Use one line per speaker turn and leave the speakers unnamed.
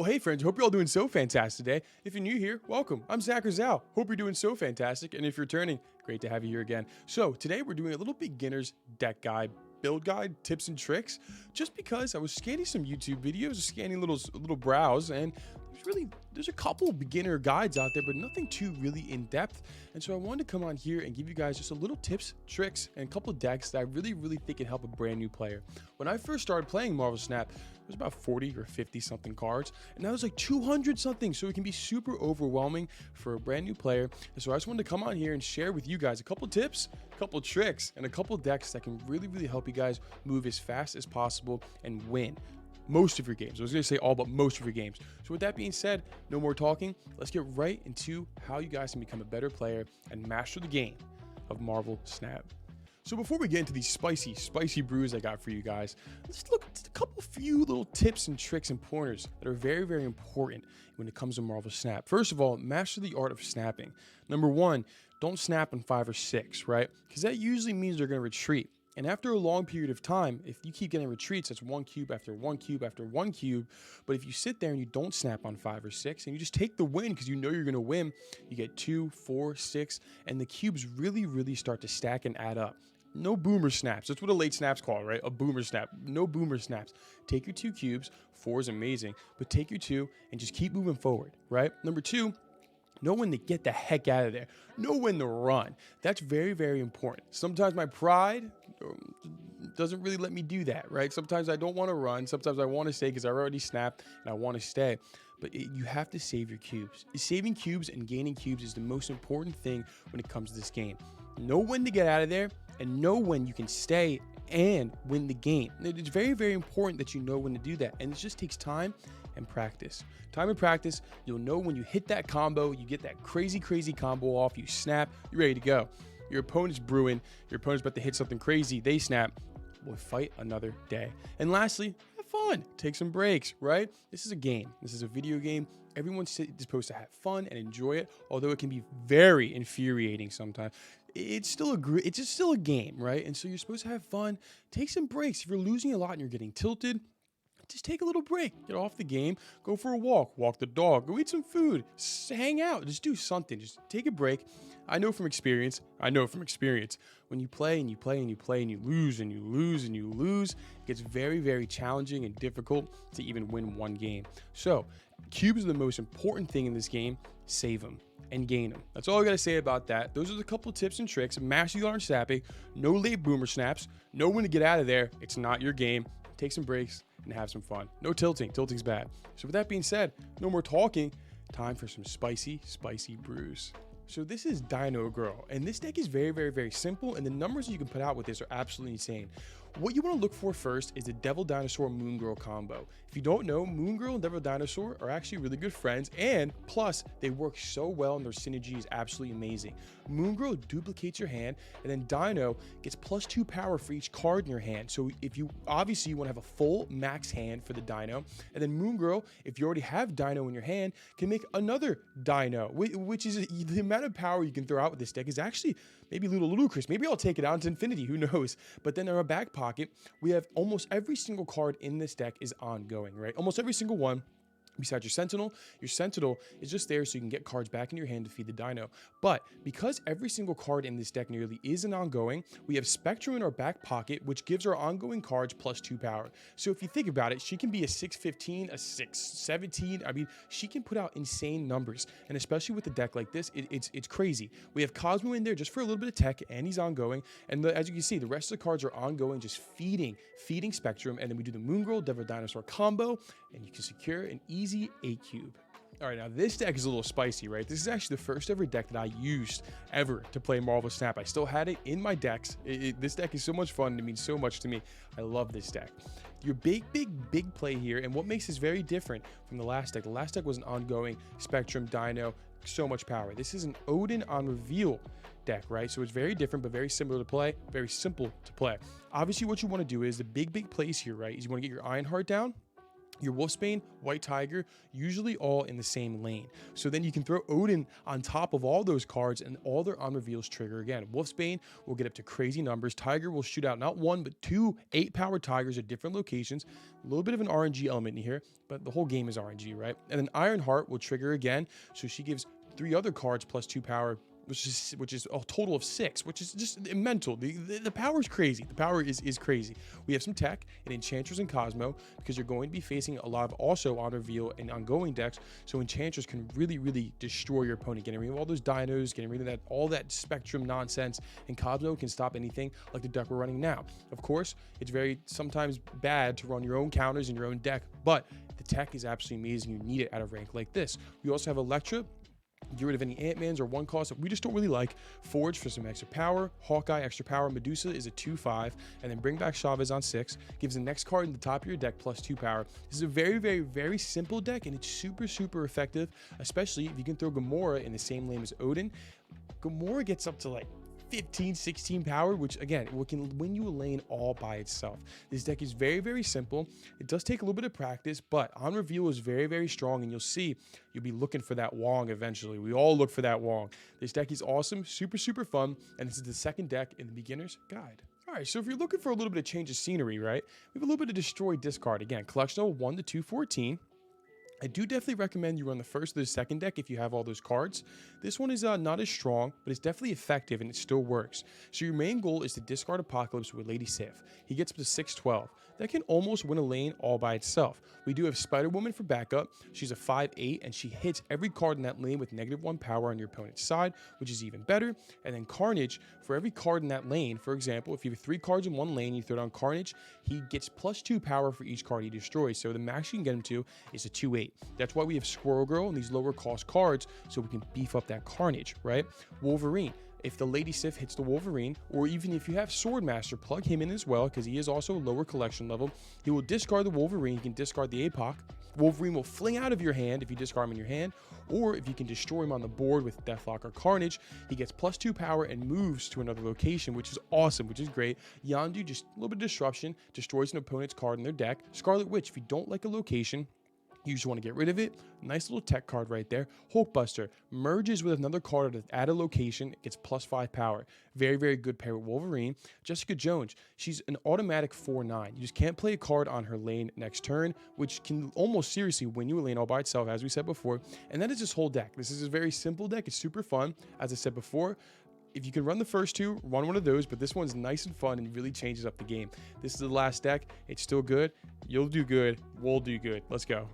Well, hey friends, hope you're all doing so fantastic today. If you're new here, welcome. I'm Zach or Zal. Hope you're doing so fantastic. And if you're returning, great to have you here again. So today we're doing a little beginner's deck guide, build guide, tips and tricks, just because I was scanning some YouTube videos, scanning little browse, and there's a couple beginner guides out there, but nothing too really in depth. And so I wanted to come on here and give you guys just a little tips, tricks, and a couple decks that I really think can help a brand new player. When I first started playing Marvel Snap, it was about 40 or 50 something cards, and now it's like 200 something, so it can be super overwhelming for a brand new player. And so I just wanted to come on here and share with you guys a couple tips, a couple tricks, and a couple decks that can really help you guys move as fast as possible and win most of your games. I was going to say all, but most of your games. So with that being said, no more talking. Let's get right into how you guys can become a better player and master the game of Marvel Snap. So before we get into these spicy brews I got for you guys, let's look at a few little tips and tricks and pointers that are very important when it comes to Marvel Snap. First of all, master the art of snapping. Number one, don't snap on 5 or 6, right? Because that usually means they're going to retreat. And after a long period of time, if you keep getting retreats, that's 1 cube after 1 cube after 1 cube. But if you sit there and you don't snap on 5 or 6 and you just take the win because you know you're going to win, you get 2, 4, 6, and the cubes really start to stack and add up. No boomer snaps. That's what a late snap's called, right? A boomer snap. No boomer snaps. Take your 2 cubes. 4 is amazing, but take your 2 and just keep moving forward, right? Number 2, know when to get the heck out of there. Know when to run. That's very important. Sometimes my pride doesn't really let me do that, right? Sometimes I don't want to run. Sometimes I want to stay because I already snapped and I want to stay. But you have to save your cubes. Saving cubes and gaining cubes is the most important thing when it comes to this game. Know when to get out of there and know when you can stay and win the game. It's very important that you know when to do that. And it just takes time and practice. Time and practice, you'll know when you hit that combo, you get that crazy combo off, you snap, you're ready to go. Your opponent's brewing, your opponent's about to hit something crazy, they snap, we'll fight another day. And lastly, have fun, take some breaks, right? This is a game, this is a video game. Everyone's supposed to have fun and enjoy it, although it can be very infuriating sometimes. It's just still a game, right? And so you're supposed to have fun, take some breaks. If you're losing a lot and you're getting tilted, just take a little break, get off the game, go for a walk the dog, go eat some food, hang out, just do something, just take a break. I know from experience, when you play and you play and you play and you lose and you lose and you lose, it gets very challenging and difficult to even win one game. So cubes are the most important thing in this game. Save them and gain them. That's all I gotta say about that. Those are the couple tips and tricks. Master the art of snapping, no late boomer snaps, know when to get out of there. It's not your game. Take some breaks and have some fun. No tilting. Tilting's bad. So with that being said, no more talking. Time for some spicy brews. So this is Dino Girl, and this deck is very simple, and the numbers you can put out with this are absolutely insane. What you want to look for first is the Devil Dinosaur Moon Girl combo. If you don't know, Moon Girl and Devil Dinosaur are actually really good friends, and plus they work so well and their synergy is absolutely amazing. Moon Girl duplicates your hand, and then Dino gets +2 power for each card in your hand. So if you obviously want to have a full max hand for the Dino, and then Moon Girl, if you already have Dino in your hand, can make another Dino, which is the amount of power you can throw out with this deck is actually maybe a little ludicrous. Maybe I'll take it out into infinity, who knows? But then in our back pocket, we have almost every single card in this deck is ongoing, right? Almost every single one. Besides your Sentinel is just there so you can get cards back in your hand to feed the Dino. But because every single card in this deck nearly is an ongoing, we have Spectrum in our back pocket, which gives our ongoing cards +2 power. So if you think about it, she can be a 615, a 617. I mean, she can put out insane numbers. And especially with a deck like this, it's crazy. We have Cosmo in there just for a little bit of tech, and he's ongoing. And as you can see, the rest of the cards are ongoing, just feeding Spectrum. And then we do the Moon Girl, Devil Dinosaur combo, and you can secure an easy 8 cube. All right, now this deck is a little spicy, right? This is actually the first ever deck that I used ever to play Marvel Snap. I still had it in my decks. This deck is so much fun. It means so much to me. I love this deck. Your big play here, and what makes this very different from the last deck. The last deck was an ongoing Spectrum, Dino, so much power. This is an Odin on reveal deck, right? So it's very different, but very similar to play, very simple to play. Obviously, what you want to do is the big plays here, right? Is you want to get your Ironheart down. your Wolfsbane, White Tiger, usually all in the same lane. So then you can throw Odin on top of all those cards and all their on reveals trigger again. Wolfsbane will get up to crazy numbers. Tiger will shoot out not one, but two 8-powered Tigers at different locations. A little bit of an RNG element in here, but the whole game is RNG, right? And then Ironheart will trigger again. So she gives 3 other cards plus 2 power, which is a total of 6, which is just mental. The power is crazy. The power is crazy. We have some tech and Enchantress and Cosmo because you're going to be facing a lot of also on reveal and ongoing decks. So Enchantress can really destroy your opponent, getting rid of all those dinos, getting rid of all that spectrum nonsense, and Cosmo can stop anything like the deck we're running now. Of course, it's very sometimes bad to run your own counters in your own deck, but the tech is absolutely amazing. You need it at a rank like this. We also have Electra. Get rid of any Ant-Mans or 1 cost that we just don't really like. Forge for some extra power. Hawkeye, extra power. Medusa is a 2/5. And then bring back Chavez on 6. Gives the next card in the top of your deck plus 2 power. This is a very simple deck, and it's super effective, especially if you can throw Gamora in the same lane as Odin. Gamora gets up to like 15, 16 power, which again, can win you a lane all by itself. This deck is very simple. It does take a little bit of practice, but on reveal is very strong, and you'll see you'll be looking for that Wong eventually. We all look for that Wong. This deck is awesome, super fun, and this is the second deck in the beginner's guide. All right, so if you're looking for a little bit of change of scenery, right, we have a little bit of destroy discard. Again, collection of 1 to 214. I do definitely recommend you run the first or the second deck if you have all those cards. This one is not as strong, but it's definitely effective and it still works. So your main goal is to discard Apocalypse with Lady Sif. He gets up to 6/12. That can almost win a lane all by itself. We do have Spider-Woman for backup. She's a 5/8 and she hits every card in that lane with -1 power on your opponent's side, which is even better. And then Carnage, for every card in that lane, for example, if you have 3 cards in one lane, you throw down Carnage, he gets +2 power for each card he destroys. So the max you can get him to is a 2/8. That's why we have Squirrel Girl and these lower cost cards, so we can beef up that Carnage, right? Wolverine. If the Lady Sif hits the Wolverine, or even if you have Swordmaster, plug him in as well, because he is also a lower collection level. He will discard the Wolverine, he can discard the APOC. Wolverine will fling out of your hand if you discard him in your hand, or if you can destroy him on the board with Deathlock or Carnage, he gets +2 power and moves to another location, which is awesome, which is great. Yondu, just a little bit of disruption, destroys an opponent's card in their deck. Scarlet Witch, if you don't like a location, you just want to get rid of it. Nice little tech card right there. Hulkbuster merges with another card at a location. It gets +5 power. Very good pair with Wolverine. Jessica Jones, she's an automatic 4/9. You just can't play a card on her lane next turn, which can almost seriously win you a lane all by itself, as we said before. And that is this whole deck. This is a very simple deck. It's super fun. As I said before, if you can run the first 2, run one of those, but this one's nice and fun and really changes up the game. This is the last deck. It's still good. You'll do good. We'll do good. Let's go.